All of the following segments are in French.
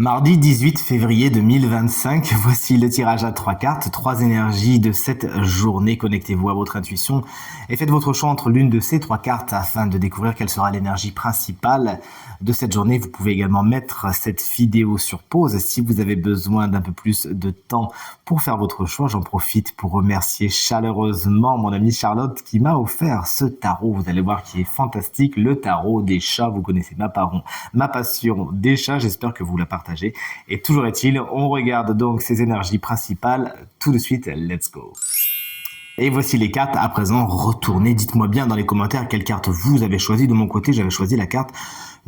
Mardi 18 février 2025, voici le tirage à 3 cartes, 3 énergies de cette journée. Connectez-vous à votre intuition et faites votre choix entre l'une de ces 3 cartes afin de découvrir quelle sera l'énergie principale de cette journée. Vous pouvez également mettre cette vidéo sur pause si vous avez besoin d'un peu plus de temps pour faire votre choix. J'en profite pour remercier chaleureusement mon amie Charlotte qui m'a offert ce tarot. Vous allez voir qui est fantastique, le tarot des chats. Vous connaissez ma passion des chats, j'espère que vous la partagez. Et toujours est-il, on regarde donc ces énergies principales tout de suite, let's go. Et voici les cartes, à présent retournez, dites-moi bien dans les commentaires quelle carte vous avez choisi. De mon côté, j'avais choisi la carte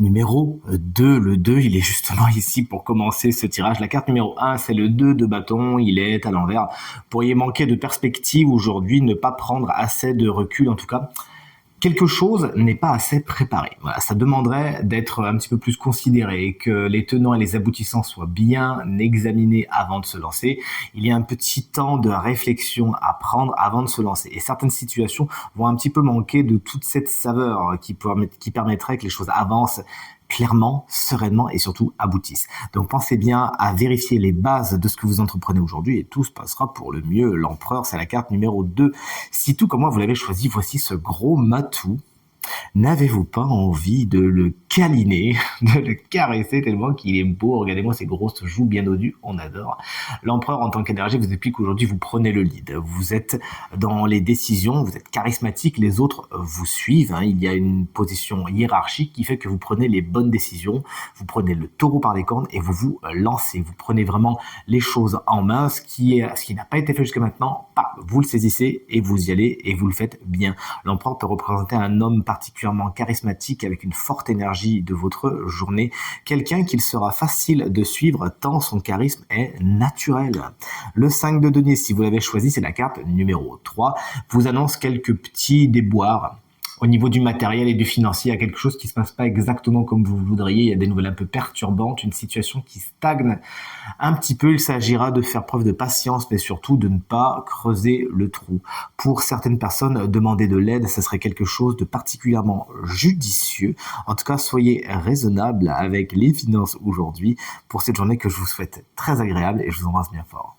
numéro 2. Le 2, il est justement ici pour commencer ce tirage. La carte numéro 1, c'est le 2 de bâton, il est à l'envers. Vous pourriez manquer de perspective aujourd'hui, ne pas prendre assez de recul, en tout cas. Quelque chose n'est pas assez préparé. Voilà, ça demanderait d'être un petit peu plus considéré, que les tenants et les aboutissants soient bien examinés avant de se lancer. Il y a un petit temps de réflexion à prendre avant de se lancer. Et certaines situations vont un petit peu manquer de toute cette saveur qui permettrait que les choses avancent clairement, sereinement et surtout aboutissent. Donc pensez bien à vérifier les bases de ce que vous entreprenez aujourd'hui et tout se passera pour le mieux. L'empereur, c'est la carte numéro 2. Si tout comme moi vous l'avez choisi, voici ce gros matou. N'avez-vous pas envie de le câliner, de le caresser tellement qu'il est beau? Regardez-moi ces grosses joues bien dodues, on adore. L'empereur en tant qu'énergie vous explique qu'aujourd'hui vous prenez le lead. Vous êtes dans les décisions, vous êtes charismatique, les autres vous suivent. Il y a une position hiérarchique qui fait que vous prenez les bonnes décisions, vous prenez le taureau par les cornes et vous vous lancez. Vous prenez vraiment les choses en main, ce qui n'a pas été fait jusqu'à maintenant, vous le saisissez et vous y allez et vous le faites bien. L'empereur peut représenter un homme particulièrement charismatique avec une forte énergie de votre journée, quelqu'un qu'il sera facile de suivre tant son charisme est naturel. Le 5 de denier, si vous l'avez choisi, c'est la carte numéro 3, vous annonce quelques petits déboires. Au niveau du matériel et du financier, il y a quelque chose qui ne se passe pas exactement comme vous voudriez. Il y a des nouvelles un peu perturbantes, une situation qui stagne un petit peu. Il s'agira de faire preuve de patience, mais surtout de ne pas creuser le trou. Pour certaines personnes, demander de l'aide, ce serait quelque chose de particulièrement judicieux. En tout cas, soyez raisonnable avec les finances aujourd'hui pour cette journée que je vous souhaite très agréable et je vous embrasse bien fort.